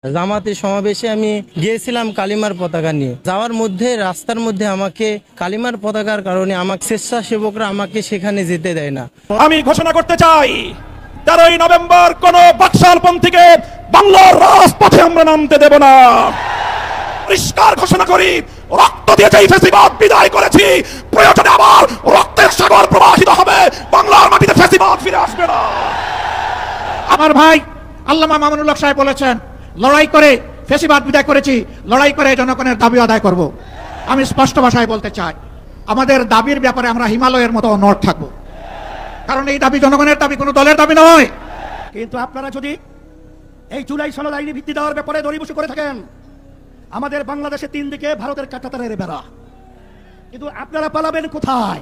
জামাতের সমাবেশে আমি গিয়েছিলাম কালিমার পতাকা নিয়ে। যাওয়ার মধ্যে রাস্তার মধ্যে আমাকে কালিমার পতাকার কারণে আমার স্বেচ্ছাসেবকরা আমাকে সেখানে যেতে দেয় না। আমি ঘোষণা করতে চাই 13ই নভেম্বর কোন বাকশালপন্থীকে বাংলার রাজপথে আমরা নামতে দেব না। পরিষ্কার ঘোষণা করি, রক্ত দিয়ে যেই ফ্যাসিবাদ বিদায় করেছি, প্রয়োজনে আবার রক্তের সাগর প্রবাহিত হবে, বাংলার মাটিতে ফ্যাসিবাদ ফিরে আসবে না। আমার ভাই আল্লামা মামুনুল হক সাহেব বলেছেন, লড়াই করে ফ্যাসিবাদ বিদায় করেছি, লড়াই করে জনগণের দাবি আদায় করব। আমি স্পষ্ট ভাষায় বলতে চাই, আমাদের দাবির ব্যাপারে আমরা হিমালয়ের মতো অনড় থাকব, কারণ এই দাবি জনগণের দাবি, কোনো দলের দাবি নয়। কিন্তু আপনারা যদি এই জুলাই সনদ আইনি ভিত্তি দেওয়ার ব্যাপারে দড়িবসি করে থাকেন, আমাদের বাংলাদেশে 3 দিকে ভারতের কাঁটাতারের বেড়া, কিন্তু আপনারা পালাবেন কোথায়?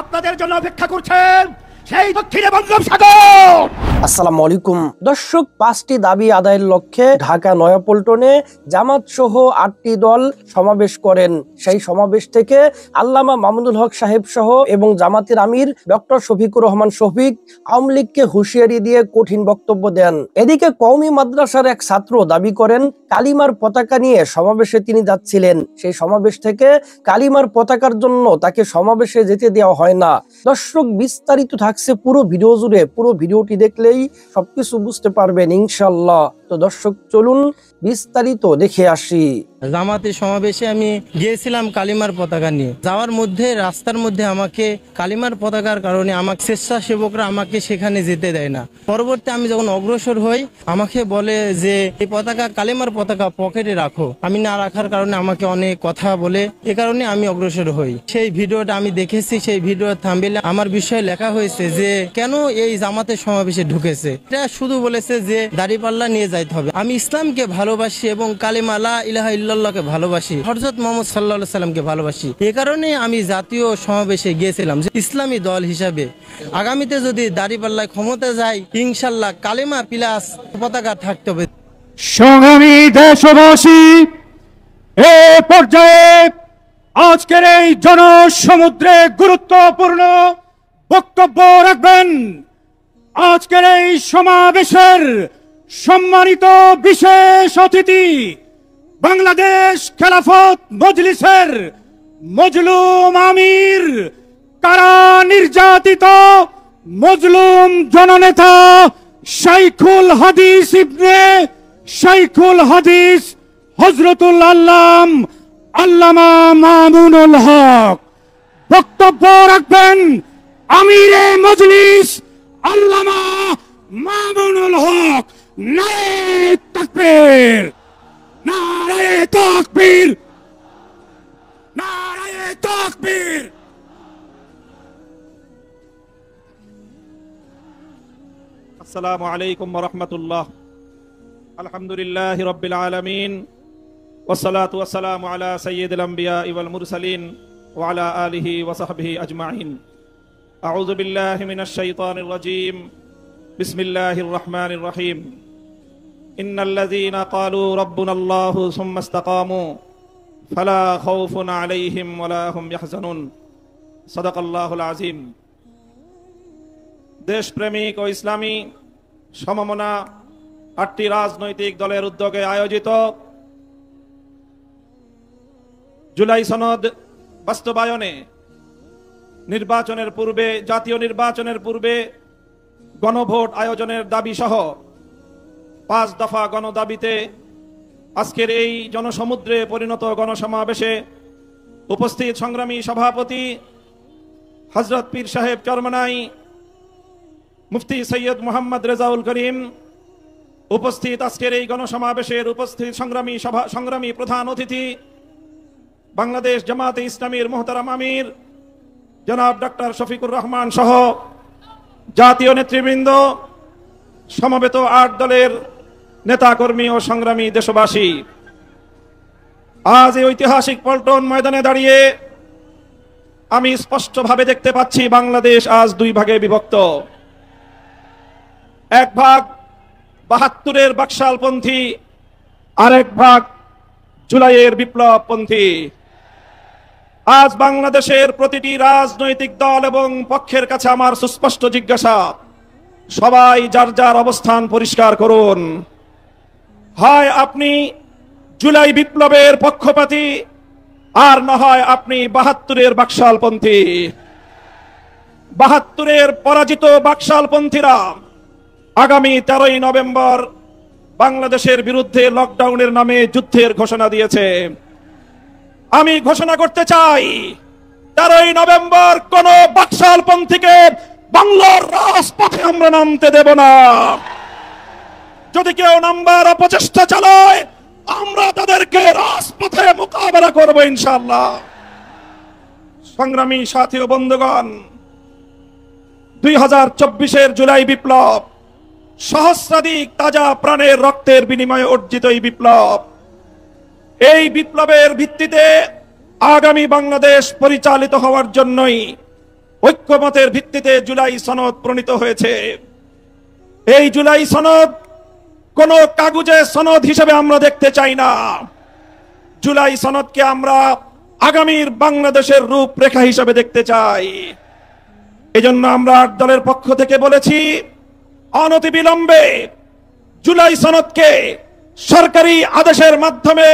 আপনাদের জন্য অপেক্ষা করছেন সেই দক্ষিণে বঙ্গোপসাগর। আসসালামু আলাইকুম দর্শক, 5টি দাবি আদায়ের লক্ষ্যে ঢাকা নয়াপল্টনে জামাত সহ 8টি দল সমাবেশ করেন। সেই সমাবেশ থেকে আল্লামা মামুনুল হক সাহেব সহ এবং জামাতের আমির ডক্টর শফিকুর রহমান শফিক আওয়ামী লীগকে হুঁশিয়ারি দিয়ে কঠিন বক্তব্য দেন। এদিকে কওমি মাদ্রাসার এক ছাত্র দাবি করেন কালিমার পতাকা নিয়ে সমাবেশে তিনি যাচ্ছিলেন, সেই সমাবেশ থেকে কালিমার পতাকার জন্য তাকে সমাবেশে যেতে দেওয়া হয় না। দর্শক, বিস্তারিত থাকছে পুরো ভিডিও জুড়ে, পুরো ভিডিওটি দেখলেই সবকিছু বুঝতে পারবেন ইনশাআল্লাহ। তো দর্শক, চলুন বিস্তারিত দেখে আসি। জামাতের সমাবেশে আমি গিয়েছিলাম কালিমার পতাকা নিয়ে। যাওয়ার মধ্যে রাস্তার মধ্যে আমাকে কালিমার পতাকার কারণে আমার স্বেচ্ছাসেবকরা আমাকে সেখানে যেতে দেয় না। পরবর্তী আমি যখন অগ্রসর হই, আমাকে বলে যে এই পতাকা, কালিমার পতাকা পকেটে রাখো। আমি না রাখার কারণে আমাকে অনেক কথা বলে, এ কারণে আমি অগ্রসর হই। সেই ভিডিওটা আমি দেখেছি, সেই ভিডিওর থাম্বনেইলে আমার বিষয়ে লেখা হয়েছে যে কেন এই জামাতের সমাবেশে ঢুকেছে। এটা শুধু বলেছে যে দাড়িপাল্লা নিয়ে যাইতে হবে। আমি ইসলামকে ভালোবাসি এবং কালিমা লা ইলাহা ইল্লাল্লাহকে ভালোবাসি, হযরত মুহাম্মদ সাল্লাল্লাহু আলাইহি সাল্লামকে ভালোবাসি। এই কারণে আমি জাতীয় সমাবেশে গিয়েছিলাম যে ইসলামী দল হিসাবে আগামীতে যদি দাড়িপাল্লায় ক্ষমতা যায়, ইনশাআল্লাহ কালিমা প্লাস পতাকা থাকতে হবে। সংগ্রামী দেশবাসী, এ পর্যায়ে আজকের এই জনসমুদ্রে গুরুত্বপূর্ণ বক্তব্য রাখবেন আজকের এই সমাবেশের সম্মানিত বিশেষ অতিথি, বাংলাদেশ খেলাফত মজলিসের মজলুম আমির, কারা নির্যাতিত মজলুম জননেতা শাইখুল হাদিস ইবনে শাইখুল হাদিস হযরতুল আল্লাম আল্লামা মামুনুল হক। বক্তব্য রাখবেন আমিরে মজলিস আল্লামা মামুনুল হক। নারে তাকবীর, নারে তাকবীর, নারে তাকবীর। আসসালামু আলাইকুম ওয়া রাহমাতুল্লাহ। আলহামদুলিল্লাহি রাব্বিল আলামিন, ওয়াসসালাতু ওয়াসসালামু আলা সাইয়্যিদিল আমবিয়া ওয়াল মুরসালিন ওয়া আলা আলিহি ওয়া সাহবিহি আজমাইন। আউযু বিল্লাহি মিনাশ শাইতানির রাজীম। বিসমিল্লাহির রহমানির রহিম। ইন্নাল্লাযীনা ক্বালু রাব্বুনাল্লাহু সুম্মা ইসতাকামু ফালা খাউফুন আলাইহিম ওয়ালা হুম ইয়াহজানুন। সাদাকাল্লাহুল আযীম। দেশপ্রেমিক ও ইসলামী সমমনা 8টি রাজনৈতিক দলের উদ্যোগে আয়োজিত জুলাই সনদ বাস্তবায়নে নির্বাচনের পূর্বে, জাতীয় নির্বাচনের পূর্বে গণভোট আয়োজনের দাবি সহ 5 দফা গণদাবিতে আজকের এই জনসমুদ্রে পরিণত গণসমাবেশে উপস্থিত সংগ্রামী সভাপতি হযরত পীর সাহেব চরমনাই, মুফতি সৈয়দ মোহাম্মদ রেজাউল করিম, উপস্থিত আজকের এই গণসমাবেশের উপস্থিত সংগ্রামী প্রধান অতিথি বাংলাদেশ জামাতে ইসলামীর মোহতারাম আমির জনাব ডক্টর শফিকুর রহমান সহ জাতীয় নেতৃবৃন্দ, সমবেত 8 দলের নেতাকর্মী ও সংগ্রামী দেশবাসী, আজ এই ঐতিহাসিক পল্টন ময়দানে দাঁড়িয়ে আমি স্পষ্টভাবে দেখতে পাচ্ছি বাংলাদেশ আজ 2 ভাগে বিভক্ত। এক ভাগ 72-এর বাকশালপন্থী, আরেক ভাগ জুলাইয়ের বিপ্লবপন্থী। আজ বাংলাদেশের প্রতিটি রাজনৈতিক দল এবং পক্ষের কাছে আমার সুস্পষ্ট জিজ্ঞাসা, সবাই যার যার অবস্থান পরিষ্কার করুন। হয় আপনি জুলাই বিপ্লবের পক্ষপাতী, আর না হয় আপনি ৭২-এর বাকশালপন্থী। ৭২-এর পরাজিত বাকশালপন্থীরা আগামী 13ই নভেম্বর বাংলাদেশের বিরুদ্ধে লকডাউনের নামে যুদ্ধের ঘোষণা দিয়েছে। আমি ঘোষণা করতে চাই, 13ই নভেম্বর কোন বাকশালপন্থীকে বাংলার রাজপথে আমরা নামতে দেব না। যদি কেউ নামবার অপচেষ্টা চালায়, আমরা তাদেরকে রাজপথে মোকাবেলা করব ইনশাআল্লাহ। সংগ্রামী সাথী ও বন্ধুগণ, 2024-এর জুলাই বিপ্লব সহস্রাধিক তাজা প্রাণের রক্তের বিনিময়ে অর্জিত এই বিপ্লব। এই বিপ্লবের ভিত্তিতে আগামী বাংলাদেশ পরিচালিত হওয়ার জন্যই ঐক্যমতের ভিত্তিতে জুলাই সনদ প্রণীত হয়েছে। এই জুলাই সনদ কোন কাগজে সনদ হিসেবে আমরা দেখতে চাই না। জুলাই সনদকে আমরা আগামীর বাংলাদেশের রূপরেখা হিসেবে দেখতে চাই। এজন্য আমরা ৮ দলের পক্ষ থেকে বলেছি, অনতিবিলম্বে জুলাই সনদকে সরকারি আদেশের মাধ্যমে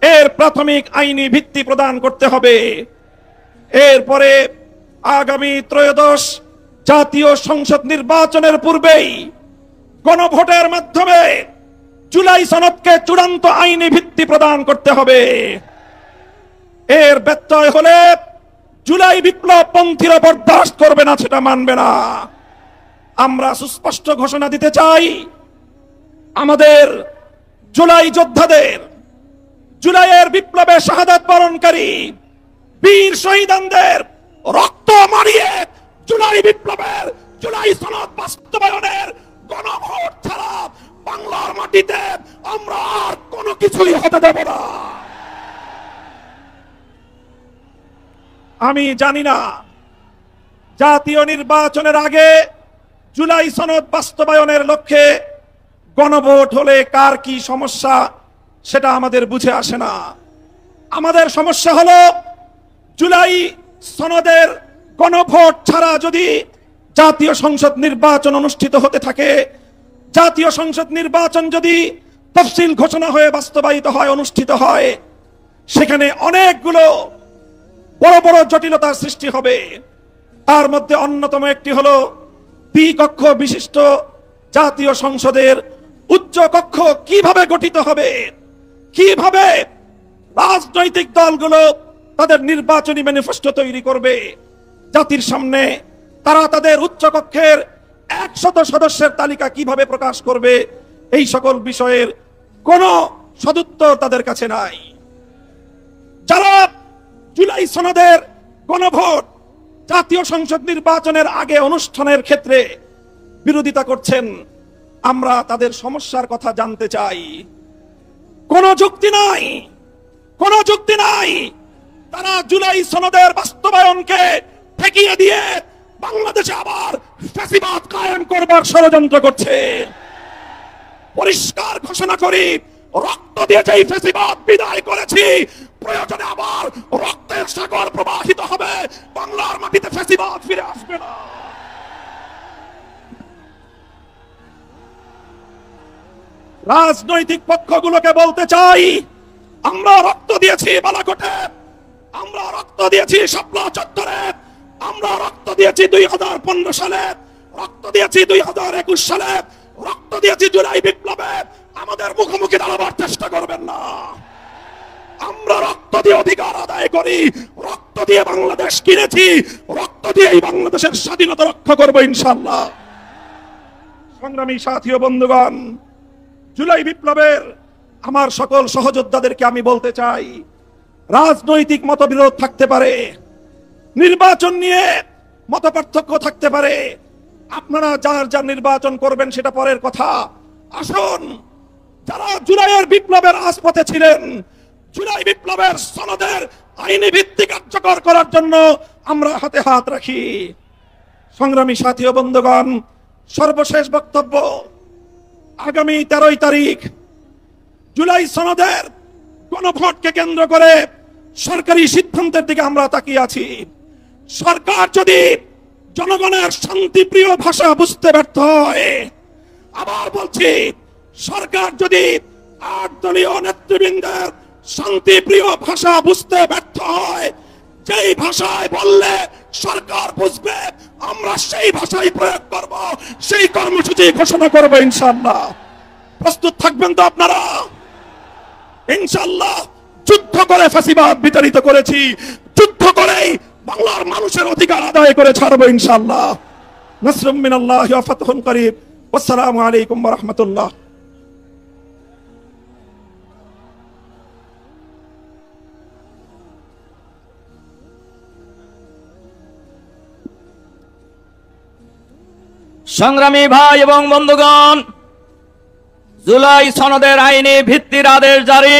এর প্রাথমিক আইনি ভিত্তি প্রদান করতে হবে। এরপরে আগামী ত্রয়োদশ জাতীয় সংসদ নির্বাচনের পূর্বেই গণভোটের মাধ্যমে জুলাই সনদকে চূড়ান্ত আইনি ভিত্তি প্রদান করতে হবে। এর ব্যত্যয় হলে জুলাই বিপ্লব পন্থীরা বরদাস্ত করবে না, সেটা মানবে না। আমরা সুস্পষ্ট ঘোষণা দিতে চাই, আমাদের জুলাই যোদ্ধাদের, জুলাইয়ের বিপ্লবে শাহাদাত বরণকারী বীর শহীদদের রক্ত মারিয়ে জুলাই বিপ্লবের, জুলাই সনদ বাস্তবায়নের গণভোট ছাড়া বাংলার মাটিতে আমরা আর কোনো কিছুই হতে দেব না। আমি জানি না জাতীয় নির্বাচনের আগে জুলাই সনদ বাস্তবায়নের লক্ষ্যে গণভোট হলে কার কি সমস্যা, সেটা আমাদের বুঝে আসে না। আমাদের সমস্যা হলো জুলাই সনদের গণভোট ছাড়া যদি জাতীয় সংসদ নির্বাচন অনুষ্ঠিত হতে থাকে, জাতীয় সংসদ নির্বাচন যদি তফসিল ঘোষণা হয়ে বাস্তবায়িত হয়, অনুষ্ঠিত হয়, সেখানে অনেকগুলো বড় বড় জটিলতার সৃষ্টি হবে। তার মধ্যে অন্যতম একটি হলো দ্বিকক্ষ বিশিষ্ট জাতীয় সংসদের উচ্চ কক্ষ কিভাবে গঠিত হবে, কিভাবে রাজনৈতিক দলগুলো তাদের নির্বাচনী ম্যানিফেস্টো তৈরি করবে, জাতির সামনে তারা তাদের উচ্চ কক্ষের 100 সদস্যের তালিকা কিভাবে প্রকাশ করবে, এই সকল বিষয়ের কোনো সদুত্তর তাদের কাছে নাই। যারা জুলাই সনদের গণভোট জাতীয় সংসদ নির্বাচনের আগে অনুষ্ঠানের ক্ষেত্রে বিরোধিতা করছেন, আমরা তাদের সমস্যার কথা জানতে চাই। কোনো যুক্তি নাই, কোনো যুক্তি নাই। তারা জুলাই সনদের বাস্তবায়নকে ঠেকিয়ে দিয়ে বাংলাদেশে আবার ফ্যাসিবাদ কায়েম করবার ষড়যন্ত্র করছে। পরিষ্কার ঘোষণা করি, রক্ত দিয়ে যেই ফ্যাসিবাদ বিদায় করেছি, প্রয়োজনে আবার রক্তের সাগর প্রবাহিত হবে, বাংলার মাটিতে ফ্যাসিবাদ ফিরে আসবে না। রাজনৈতিক পক্ষগুলোকে বলতে চাই, আমরা রক্ত দিয়েছি বালাকোটে, আমরা রক্ত দিয়েছি শাপলা চত্বরে, আমরা রক্ত দিয়েছি 2015 সালে, রক্ত দিয়েছি 2021 সালে, রক্ত দিয়েছি জুলাই বিপ্লবে। আমাদের মুখোমুখি দাঁড়াবার চেষ্টা করবেন না। আমরা রক্ত দিয়ে অধিকার আদায় করি, রক্ত দিয়ে বাংলাদেশ কিনেছি, রক্ত দিয়ে এই বাংলাদেশের স্বাধীনতা রক্ষা করবো ইনশাআল্লাহ। সংগ্রামী সাথী ও বন্ধুগণ, জুলাই বিপ্লবের আমার সকল সহযোদ্ধাদেরকে আমি বলতে চাই, রাজনৈতিক মতবিরোধ থাকতে পারে, নির্বাচন নিয়ে মতপার্থক্য থাকতে পারে, আপনারা যার যার নির্বাচন করবেন সেটা পরের কথা। আসুন, যারা জুলাইয়ের বিপ্লবের রাজপথে ছিলেন, জুলাই বিপ্লবের সনদের আইনি ভিত্তি কার্যকর করার জন্য আমরা হাতে হাত রাখি। সংগ্রামী সাথী ও বন্ধুগণ, সর্বশেষ বক্তব্য, আগামী 13ই তারিখ জুলাই সনদের গণভোটকে কেন্দ্র করে সরকারি সিদ্ধান্তের দিকে আমরা তাকিয়ে আছি। সরকার যদি জনগণের শান্তিপ্রিয় ভাষা বুঝতে ব্যর্থ হয়, আবার বলছি, সরকার যদি 8 দলীয় নেতৃবৃন্দের শান্তিপ্রিয় ভাষা বুঝতে ব্যর্থ হয়, যেই ভাষায় বললে সরকার বুঝবে আমরা সেই ভাষাই প্রয়োগ করব, সেই কর্মসূচি ঘোষণা করব ইনশাআল্লাহ। প্রস্তুত থাকবেন তো আপনারা? ইনশাআল্লাহ যুদ্ধ করে ফ্যাসিবাদ বিতাড়িত করেছি, যুদ্ধ করেই বাংলার মানুষের অধিকার আদায় করে ছাড়বো ইনশাআল্লাহ। নাসরুম মিনাল্লাহি ওয়া ফাতহুন করিব। আসসালামু আলাইকুম ওয়া রাহমাতুল্লাহ। সংগ্রামী ভাই এবং বন্ধুগণ, জুলাই সনদের আইনি ভিত্তির আদেশ জারি,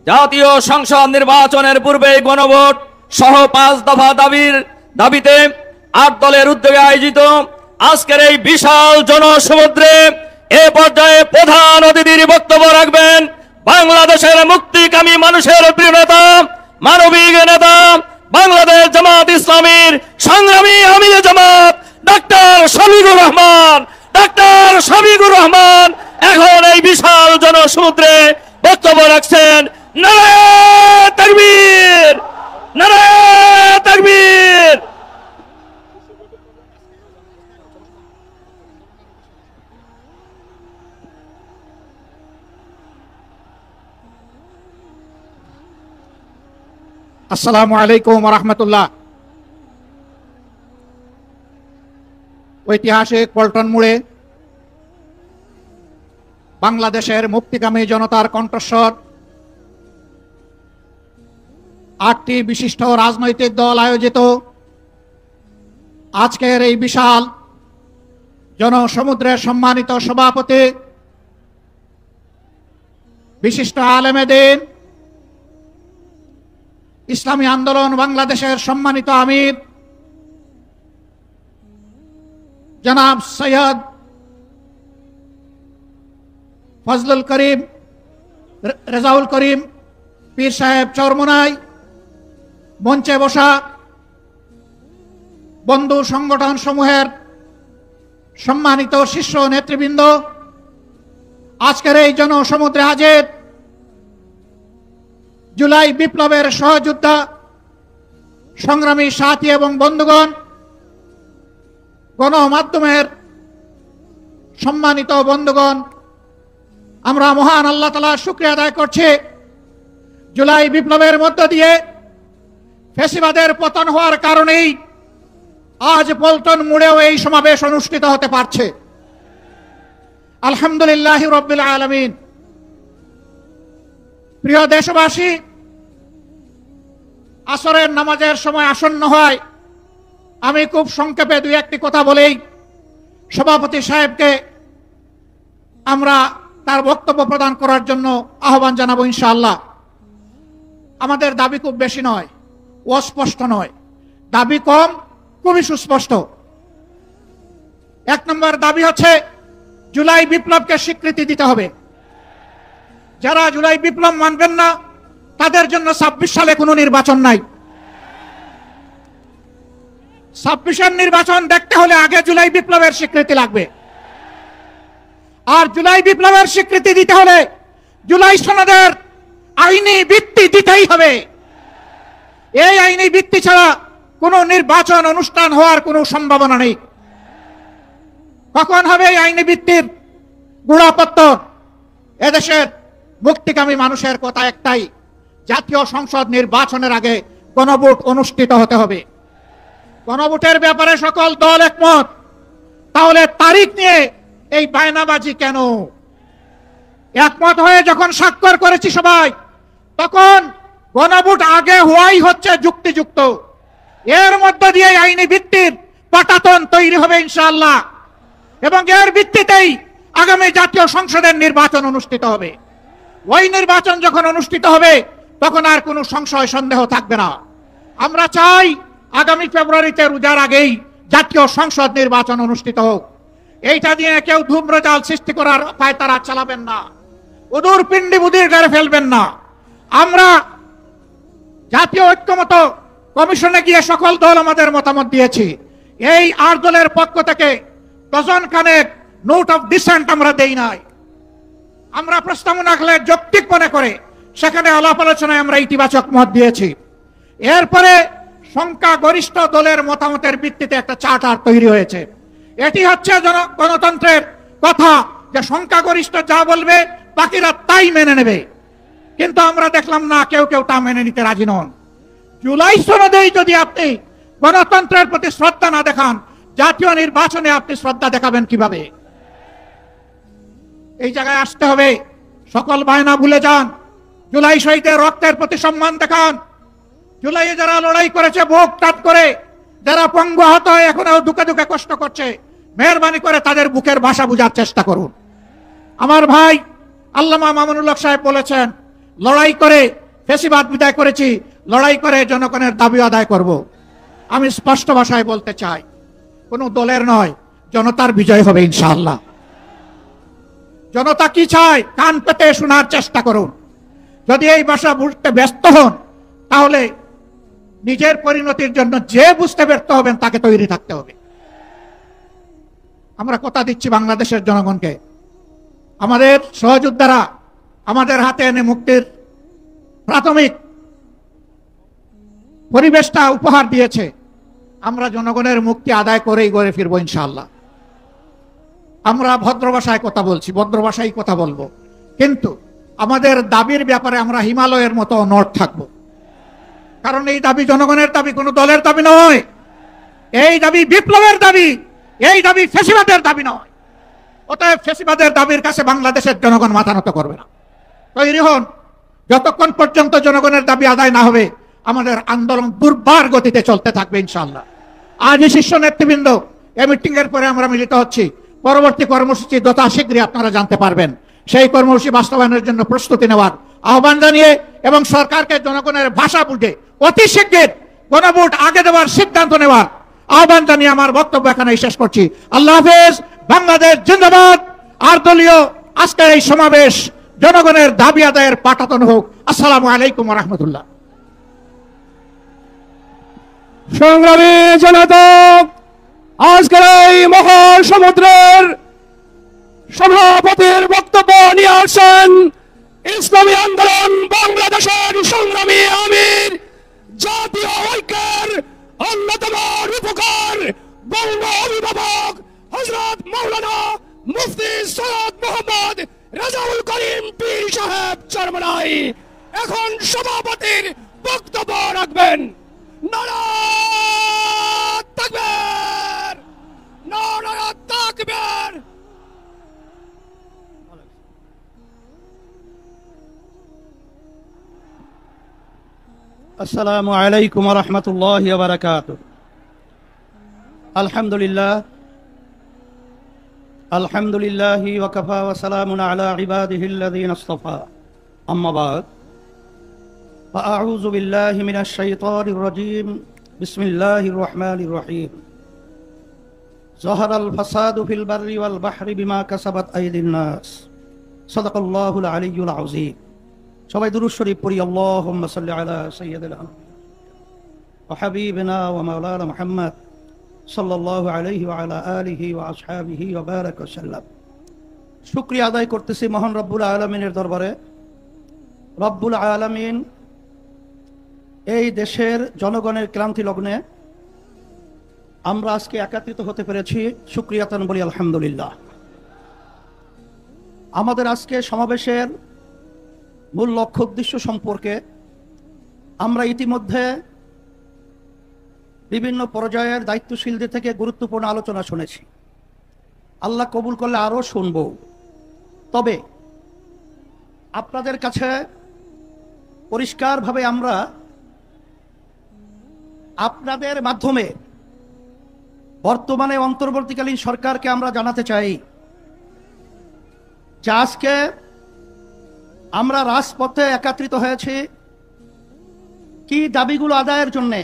জাতীয় সংসদ নির্বাচনের পূর্বে গণভোট সহ 5 দফা দাবিতে 8 দলের উদ্যোগে আয়োজিত আজকের এই বিশাল জনসমুদ্রে এ পর্যায়ে প্রধান অতিথির বক্তব্য রাখবেন বাংলাদেশের মুক্তিকামী মানুষের প্রিয় নেতা, মানবিক নেতা, বাংলাদেশ জামাত ইসলামীর সংগ্রামী আমির জামাত ডাক্তার শফিকুর রহমান। ডাক্তার শফিকুর রহমান এখন এই বিশাল জনসমুদ্রে বক্তব্য রাখছেন। নারায়ে তাকবীর, নারায়ে তাকবীর। আসসালামু আলাইকুম ওয়া রাহমাতুল্লাহ। ঐতিহাসিক পল্টন মোড়ে বাংলাদেশের মুক্তিকামী জনতার কণ্ঠস্বর 8টি বিশিষ্ট রাজনৈতিক দল আয়োজিত আজকের এই বিশাল জনসমুদ্রের সম্মানিত সভাপতি, বিশিষ্ট আলেমে দ্বীন, ইসলামী আন্দোলন বাংলাদেশের সম্মানিত আমির জনাব সৈয়দ ফজলুল করিম রেজাউল করিম পীর সাহেব চরমোনাই, মঞ্চে বসা বন্ধু সংগঠন সমূহের সম্মানিত শীর্ষ নেতৃবৃন্দ, আজকের এই জনসমুদ্রে হাজির জুলাই বিপ্লবের সহযোদ্ধা সংগ্রামী সাথী এবং বন্ধুগণ, গণমাধ্যমের সম্মানিত বন্ধুগণ, আমরা মহান আল্লাহ তাআলার শুকরিয়া আদায় করছি। জুলাই বিপ্লবের মধ্য দিয়ে ফ্যাসিবাদের পতন হওয়ার কারণেই আজ পল্টন মোড়েও এই সমাবেশ অনুষ্ঠিত হতে পারছে। আলহামদুলিল্লাহি রাব্বিল আলামিন। প্রিয় দেশবাসী, আসরের নামাজের সময় আসন্ন হয়, আমি খুব সংক্ষেপে 2-1টি কথা বলেই সভাপতি সাহেবকে আমরা তার বক্তব্য প্রদান করার জন্য আহ্বান জানাবো ইনশাআল্লাহ। আমাদের দাবি খুব বেশি নয়, অস্পষ্ট নয়, দাবি কম, খুবই সুস্পষ্ট। 1 নম্বর দাবি হচ্ছে জুলাই বিপ্লবকে স্বীকৃতি দিতে হবে। যারা জুলাই বিপ্লব মানবেন না তাদের জন্য 26 সালে কোনো নির্বাচন নাই। 26-এর নির্বাচন দেখতে হলে আগে জুলাই বিপ্লবের স্বীকৃতি লাগবে। আর জুলাই বিপ্লবের স্বীকৃতি দিতে হলে জুলাই সনদের আইনি ভিত্তি দিতেই হবে। এই আইনি ভিত্তি ছাড়া কোনো নির্বাচন অনুষ্ঠান হওয়ার কোনো সম্ভাবনা নেই। কখন হবে এই আইনি ভিত্তির গোড়াপত্তন? এদেশের মুক্তিকামী মানুষের কথা একটাই, জাতীয় সংসদ নির্বাচনের আগে গণভোট অনুষ্ঠিত হতে হবে। গণভোটের ব্যাপারে সকল দল একমত, তাহলে তারিখ নিয়ে এই বায়নাবাজি কেন? একমত হয়ে যখন স্বাক্ষর করেছি সবাই, তখন গণভোট আগে হওয়াই হচ্ছে যুক্তিযুক্ত। এর মধ্য দিয়ে আইনি ভিত্তির পাটাতন তৈরি হবে ইনশাআল্লাহ, এবং এর ভিত্তিতেই আগামী জাতীয় সংসদের নির্বাচন অনুষ্ঠিত হবে। ওই নির্বাচন যখন অনুষ্ঠিত হবে তখন আর কোনো সংশয় সন্দেহ থাকবে না। আমরা চাই আগামী ফেব্রুয়ারিতে রোজার আগেই জাতীয় সংসদ নির্বাচন অনুষ্ঠিত হোক। এইটা দিয়ে কেউ ধূম্রজাল সৃষ্টি করার পায়তারা চালাবেন না, উদুর পিণ্ডি বুদির গাড়ে ফেলবেন না। আমরা জাতীয় ঐক্যমত কমিশনে গিয়ে সকল দল আমাদের মতামত দিয়েছি। এই 8 দলের পক্ষ থেকে ডজন খানেক নোট অফ ডিসেন্ট আমরা দেই নাই। আমরা প্রস্তাবনা রাখলে যৌক্তিক মনে করে সেখানে আলাপ আলোচনায় আমরা ইতিবাচক মত দিয়েছি। এরপরে সংখ্যাগরিষ্ঠ দলের মতামতের ভিত্তিতে একটা চার্টার তৈরি হয়েছে। এটি হচ্ছে গণতন্ত্রের কথা, যে সংখ্যাগরিষ্ঠ যা বলবে বাকিরা তাই মেনে নেবে। কিন্তু আমরা দেখলাম না, কেউ কেউ তা মেনে নিতে রাজি নন। জুলাই সনদেই যদি আপনি গণতন্ত্রের প্রতি শ্রদ্ধা না দেখান, জাতীয় নির্বাচনে আপনি শ্রদ্ধা দেখাবেন কিভাবে? এই জায়গায় আসতে হবে। সকল বায়না ভুলে যান, জুলাই শহীদের রক্তের প্রতি সম্মান দেখান। জুলাইয়ে যারা লড়াই করেছে বুক টাট করে, যারা পঙ্গু আহত হয়ে এখনো দুঃখে দুঃখে কষ্ট করছে, মেহরবানি করে তাদের বুকের ভাষা বোঝার চেষ্টা করুন। আমার ভাই আল্লামা মামুনুল হক সাহেব বলেছেন, লড়াই করে ফ্যাসিবাদ বিদায় করেছি, লড়াই করে জনগণের দাবি আদায় করব। আমি স্পষ্ট ভাষায় বলতে চাই, কোনো দলের নয়, জনতার বিজয় হবে ইনশাআল্লাহ। জনতা কি চায় কান পেতে শোনার চেষ্টা করুন। যদি এই ভাষা বুঝতে ব্যস্ত হন, তাহলে নিজের পরিণতির জন্য যে বুঝতে ব্যর্থ হবেন তাকে তৈরি থাকতে হবে। আমরা কথা দিচ্ছি বাংলাদেশের জনগণকে, আমাদের সহযোদ্ধারা আমাদের হাতে এনে মুক্তির প্রাথমিক পরিবেশটা উপহার দিয়েছে। আমরা জনগণের মুক্তি আদায় করেই গড়ে ফিরবো ইনশাআল্লাহ। আমরা ভদ্র ভাষায় কথা বলছি, ভদ্র ভাষায় কথা বলবো, কিন্তু আমাদের দাবির ব্যাপারে আমরা হিমালয়ের মতো অনড় থাকবো। কারণ এই দাবি জনগণের দাবি, কোনো দলের দাবি নয়। এই দাবি বিপ্লবের দাবি, এই দাবি ফ্যাসিবাদের দাবি নয়। অতএব ফ্যাসিবাদের দাবির কাছে বাংলাদেশের জনগণ মাথা নত করবে না। তৈরি হন। যতক্ষণ পর্যন্ত জনগণের দাবি আদায় না হবে, আমাদের আন্দোলন দুর্বার গতিতে চলতে থাকবে ইনশাআল্লাহ। আজ শীর্ষ নেতৃবৃন্দ এই মিটিং এর পরে আমরা মিলিত হচ্ছি। পরবর্তী কর্মসূচি যথা শীঘ্রই আপনারা জানতে পারবেন। সেই কর্মসূচি বাস্তবায়নের জন্য প্রস্তুতি নেওয়ার আহ্বান জানিয়ে এবং সরকারকে জনগণের ভাষা বুঝে অতি শীঘ্র গণভোট আগে দেওয়ার সিদ্ধান্ত নেওয়ার আহ্বান জানিয়ে আমার বক্তব্য এখানে শেষ করছি। আল্লাহ হাফেজ। বাংলাদেশ জিন্দাবাদ। আর দলীয় আজকের এই সমাবেশ জনগণের দাবি আদায়ের পাঠাতন হোক। আসসালামু আলাইকুম ওয়া রাহমাতুল্লাহ। সংগ্রামী জনতা, আজকের এই মহাসমুদ্রের সভাপতির বক্তব্য নিয়ে আসেন ইসলামী আন্দোলন বাংলাদেশের সংগ্রামী আমির, জাতীয় ঐক্যের অন্যতম রূপকার, বঙ্গ অভিভাবক হযরত মাওলানা মুফতি সৈয়দ মোহাম্মদ রেজাউল করিম পীর সাহেব চরমনাই এখন সভাপতির বক্তব্য রাখবেন। নারা তাকবীর, নারা তাকবীর। আসসালামু আলাইকুম ওয়া রাহমাতুল্লাহি ওয়া বারাকাতুহু। আলহামদুলিল্লাহি ওয়া কাফা ওয়া সালামুন আলা ইবাদিহিল্লাযীনা ইসতাফা। আম্মা বাদ, ফাআউযু বিল্লাহি মিনাশ শাইতানির রাজীম। বিসমিল্লাহির রহমানির রহিম। যাহারাল ফাসাদু ফিল বাররি ওয়াল বাহরি বিমা কাসাবাত আইদিন নাস। সাদাকাল্লাহুল আলিয়্যুল আযীম। সবাই দুরূদ শরীফ পড়ি। আল্লাহুম্মা সাল্লি আলা সাইয়্যিদিনা ওয়া হাবিবিনা ওয়া মাওলানা মুহাম্মদ সাল্লাল্লাহু আলাইহি ওয়া আলা আলিহি ওয়া আসহাবিহি ওয়া বারাকা ওয়াসাল্লাম। শুকরিয়া আদায় করতেছি মহান রব্বুল আলামিনের দরবারে। রব্বুল আলামিন এই দেশের জনগণের ক্লান্তি লগ্নে আমরা আজকে একত্রিত হতে পেরেছি, শুকরিয়াতান বলি আলহামদুলিল্লাহ। আমাদের আজকে সমাবেশের মূল লক্ষ্য উদ্দেশ্য সম্পর্কে আমরা ইতিমধ্যে বিভিন্ন পর্যায়ের দায়িত্বশীলদের থেকে গুরুত্বপূর্ণ আলোচনা শুনেছি। আল্লাহ কবুল করলে আরও শুনব। তবে আপনাদের কাছে পরিষ্কারভাবে আমরা আপনাদের মাধ্যমে বর্তমানে অন্তর্বর্তীকালীন সরকারকে আমরা জানাতে চাই যে আজকে আমরা রাজপথে একত্রিত হয়েছি কি দাবিগুলো আদায়ের জন্যে।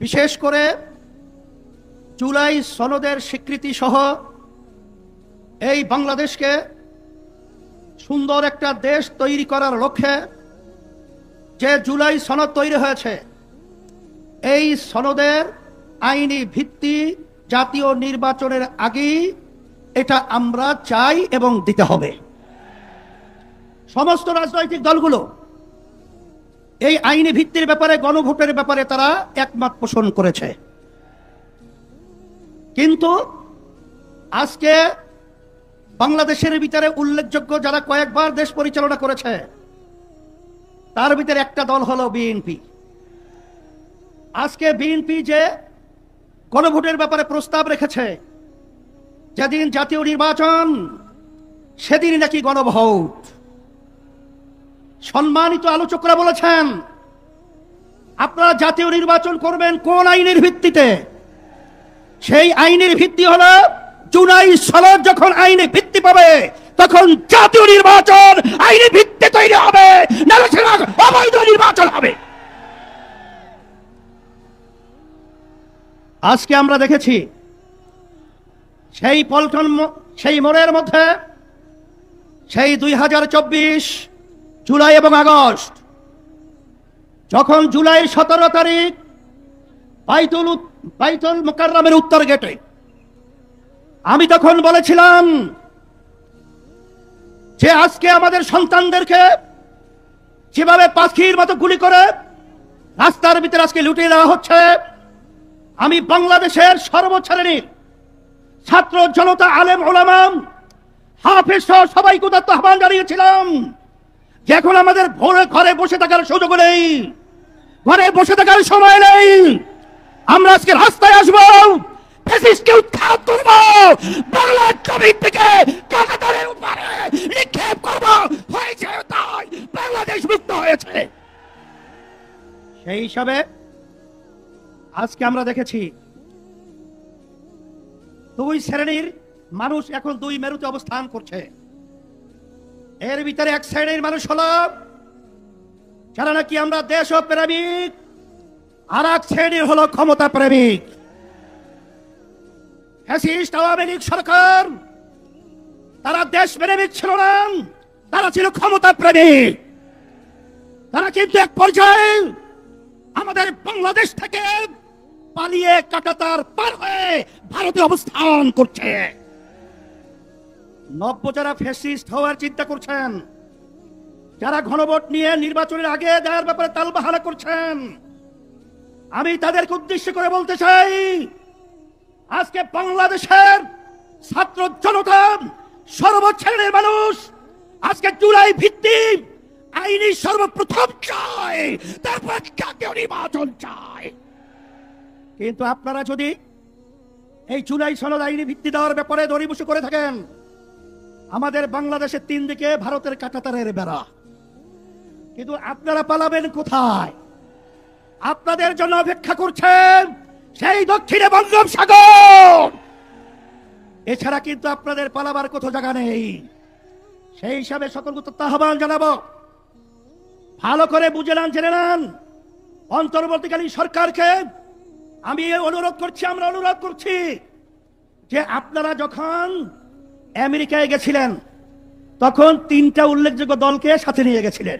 বিশেষ করে জুলাই সনদের স্বীকৃতি সহ এই বাংলাদেশকে সুন্দর একটা দেশ তৈরি করার লক্ষ্যে যে জুলাই সনদ তৈরি হয়েছে, এই সনদের আইনি ভিত্তি জাতীয় নির্বাচনের আগেই এটা আমরা চাই এবং দিতে হবে। সমস্ত রাজনৈতিক দলগুলো এই আইনি ভিত্তির ব্যাপারে, গণভোটের ব্যাপারে তারা একমত পোষণ করেছে। কিন্তু আজকে বাংলাদেশের ভিতরে উল্লেখযোগ্য যারা কয়েকবার দেশ পরিচালনা করেছে, তার ভিতরে একটা দল হলো বিএনপি। আজকে বিএনপি যে গণভোটের ব্যাপারে প্রস্তাব রেখেছে, যেদিন জাতীয় নির্বাচন সেদিন নাকি গণভোট। সম্মানিত আলোচকরা বলেছেন, আপনারা জাতীয় নির্বাচন করবেন কোন আইনের ভিত্তিতে? সেই আইনের ভিত্তি হলো জুলাই সনদ যখন আইনে ভিত্তি পাবে তখন জাতীয় নির্বাচন আইনি ভিত্তি তৈরি হবে, নাহলে সেটা অবৈধ নির্বাচন হবে। আজকে আমরা দেখেছি সেই পল্টন, সেই মোড়ের মধ্যে সেই 2024 জুলাই এবং আগস্ট, যখন জুলাই 17 তারিখ বাইতুল মুকাররমের উত্তর গেটে আমি তখন বলেছিলাম যে আজকে আমাদের সন্তানদেরকে যেভাবে পাখির মতো গুলি করে রাস্তার ভিতরে আজকে লুটিয়ে দেওয়া হচ্ছে, আমি বাংলাদেশের সর্বশ্রেণীর ছাত্র জনতা, আলেম ওলামা, হাফেজ সহ সবাইকে উদাত্ত আহ্বান জানিয়েছিলাম যে এখন আমাদের ঘরে বসে থাকার সুযোগ নেই, ঘরে বসে থাকার সময় নেই। আমরা আজকে রাস্তায় আসবো, ফ্যাসিস্টকে উৎখাত করব, বাংলার জমিন থেকে কাঁটাতারের উপরে নিক্ষেপ করব। হয়েছে তাই, বাংলাদেশ মুক্ত হয়েছে। সেই হিসাবে আজকে আমরা দেখেছি দুই শ্রেণীর মানুষ এখন দুই মেরুতে অবস্থান করছে। এর ভিতরে এক শ্রেণীর মানুষ হলো যারা নাকি আমরা দেশ প্রেমিক, আর এক শ্রেণীর হলো ক্ষমতা প্রেমিক। ফ্যাসিস্ট আওয়ামী লীগ সরকার তারা দেশ প্রেমিক ছিল না, তারা ছিল ক্ষমতা প্রেমিক। তারা কিন্তু এক পর্যায়ে আমাদের বাংলাদেশ থেকে পালিয়ে কাঁটাতার পার হয়ে ভারতে অবস্থান করছে। নব্য যারা ফ্যাসিস্ট হওয়ার চিন্তা করছেন, যারা ঘনভোট নিয়ে নির্বাচনের আগে দেওয়ার ব্যাপারে তালবাহানা করছেন, আমি তাদেরকে উদ্দেশ্য করে বলতে চাই, আজকে বাংলাদেশের ছাত্র জনতা, সর্বশ্রেণীর মানুষ আজকে জুলাই ভিত্তিক আইনি সর্বপ্রথম চায়, তারপর জাতীয় নির্বাচন চায়। কিন্তু আপনারা যদি এই জুলাই সনদ আইনি ভিত্তি দেওয়ার ব্যাপারে দড়িবসি করে থাকেন, আমাদের বাংলাদেশের 3 দিকে ভারতের কাঁটাতারের বেড়া, কিন্তু আপনারা পালাবেন কোথায়? আপনাদের জন্য অপেক্ষা করছেন সেই দক্ষিণে বঙ্গোপসাগর। এছাড়া কিন্তু আপনাদের পালাবার কোথাও জায়গা নেই। সেই হিসাবে সকলকে আহ্বান জানাবো, ভালো করে বুঝে নেন, জেনে নেন। অন্তর্বর্তীকালীন সরকারকে আমি অনুরোধ করছি, আমরা অনুরোধ করছি যে আপনারা যখন আমেরিকায় গেছিলেন তখন 3টা উল্লেখযোগ্য দলকে সাথে নিয়ে গেছিলেন,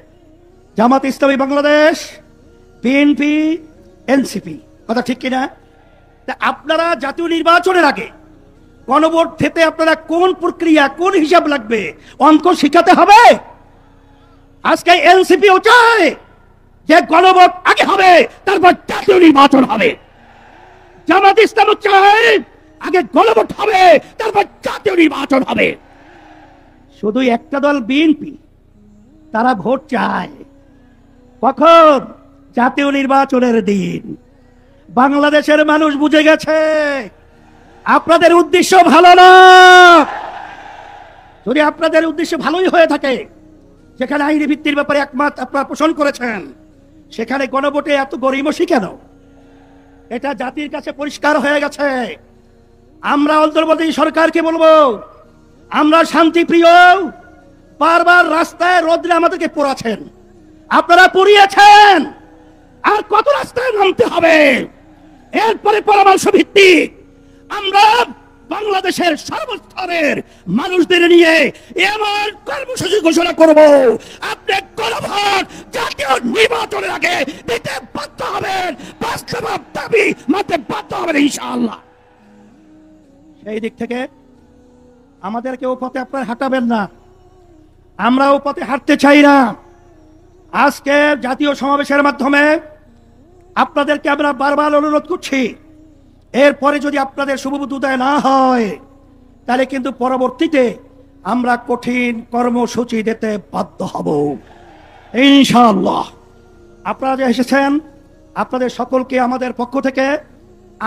জামাত ইসলামী বাংলাদেশ, বিএনপি, এনসিপি। কথা ঠিক কিনা? তা আপনারা জাতীয় নির্বাচনের আগে গণভোট দিতে আপনারা কোন প্রক্রিয়া, কোন হিসাব লাগবে, অঙ্ক শিখাতে হবে। আজকে এনসিপিও চায় যে গণভোট আগে হবে, তারপর জাতীয় নির্বাচন হবে। জামাত ইসলামও চায় আগে গণভোট হবে, তারপর জাতীয় নির্বাচন হবে। শুধু একটা দল বিএনপি, তারা ভোট চায় কখন? জাতীয় নির্বাচনের দিন। বাংলাদেশের মানুষ বুঝে গেছে আপনাদের উদ্দেশ্য ভালো না। যদি আপনাদের উদ্দেশ্য ভালোই হয়ে থাকে, যেখানে আইনি ভিত্তির ব্যাপারে একমত আপনারা পোষণ করেছেন, সেখানে গণভোটে এত গড়িমসি কেন? এটা জাতির কাছে পরিষ্কার হয়ে গেছে। আমরা অন্তর্বর্তী সরকারকে বলবো, আমরা শান্তিপ্রিয়, বারবার রাস্তায় রোদ্রে আমাদেরকে পোড়াচ্ছেন, আপনারা পুড়িয়েছেন, আর কত রাস্তায় নামতে হবে? এরপরে পরামর্শ ভিত্তিক আমরা বাংলাদেশের সর্বস্তরের মানুষদের নিয়ে এমন কর্মসূচি ঘোষণা করব, আপনি গণভোট জাতীয় নির্বাচনের আগে দিতে বাধ্য হবেন, বাস্তব দাবি মানতে বাধ্য হবেন ইনশাআল্লাহ। সেই দিক থেকে আমাদেরকে ও পথে আপনারা হাঁটাবেন না, আমরা ও পথে হাঁটতে চাই না। আজকে জাতীয় সমাবেশের মাধ্যমে আপনাদেরকে আমরা বারবার অনুরোধ করছি, এরপরে যদি আপনাদের শুভবুদ্ধি উদয় না হয় তাহলে কিন্তু পরবর্তীতে আমরা কঠিন কর্মসূচি দিতে বাধ্য হব ইনশাআল্লাহ। আপনারা যে এসেছেন আপনাদের সকলকে আমাদের পক্ষ থেকে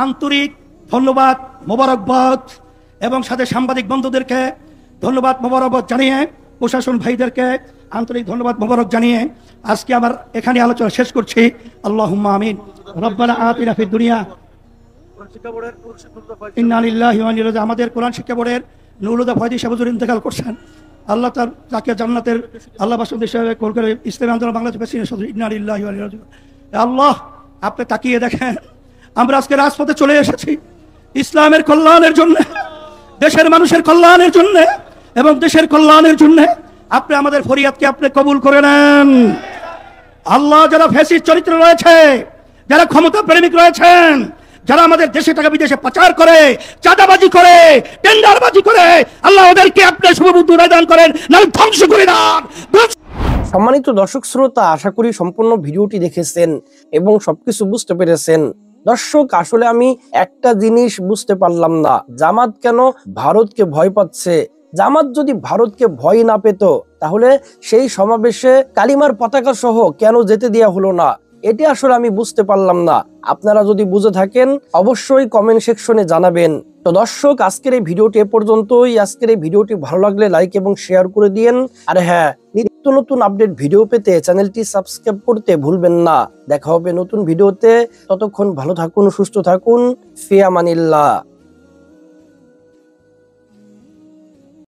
আন্তরিক ধন্যবাদ, মোবারকবাদ, এবং সাথে সাংবাদিক বন্ধুদেরকে ধন্যবাদ মোবারকবাদ জানিয়ে, প্রশাসন ভাইদেরকে আন্তরিক ধন্যবাদ মোবারক জানিয়ে আজকে আমার এখানে আলোচনা শেষ করছি। আল্লাহুম্মা আমিন। রব্বানা আতিনা ফিদ দুনিয়া, ইন্না লিল্লাহি ওয়া ইন্না ইলাইহি রাজিউন। আমাদের কোরআন শিক্ষা বোর্ডের নুরুল্লাহ ফয়জি সাহেব হুজুর ইন্তেকাল করছেন, আল্লাহ তাকে জান্নাতের আল্লাহ বাসন্তী হিসেবে করে ইসলামী আন্দোলন বাংলাদেশ প্রেসিডেন্ট সদস্য। ইন্না লিল্লাহি ওয়া ইন্না ইলাইহি রাজিউন। আল্লাহ আপনি তাকিয়ে দেখেন, আমরা আজকে রাজপথে চলে এসেছি ইসলামের কল্যাণের জন্য, দেশের মানুষের কল্যাণের জন্য এবং দেশের কল্যাণের জন্য। আপনি আমাদের ফরিয়াদকে আপনি কবুল করে নেন। আল্লাহ, যারা ফ্যাসিস্ট চরিত্র রয়েছে, যারা ক্ষমতা প্রেমিক রয়েছেন, যারা আমাদের দেশে টাকা বিদেশে পাচার করে, চাঁদাবাজি করে, টেন্ডারবাজি করে, আল্লাহ ওদেরকে আপনি শুভবুদ্ধি দান করেন, নাহলে ধ্বংস করে দেন। সম্মানিত দর্শক শ্রোতা, আশা করি সম্পূর্ণ ভিডিওটি দেখেছেন এবং সবকিছু বুঝতে পেরেছেন। দর্শক, আসলে আমি একটা জিনিস বুঝতে পারলাম না, জামাত কেন ভারতকে ভয় পাচ্ছে। জামাত যদি ভারতকে ভয় না পেত তাহলে সেই সমাবেশে কালিমার পতাকা সহ কেন যেতে দেওয়া হলো না, এটি আসলে আমি বুঝতে পারলাম না। আপনারা যদি বুঝে থাকেন অবশ্যই কমেন্ট সেকশনে জানাবেন। তো দর্শক, আজকের এই ভিডিওটি এ পর্যন্তই। আজকের এই ভিডিওটি ভালো লাগলে লাইক এবং শেয়ার করে দিয়েন। আর হ্যাঁ, নিত্য নতুন আপডেট ভিডিও পেতে চ্যানেলটি সাবস্ক্রাইব করতে ভুলবেন না। দেখা হবে নতুন ভিডিওতে, ততক্ষণ ভালো থাকুন, সুস্থ থাকুন, ফি আমানিল্লাহ।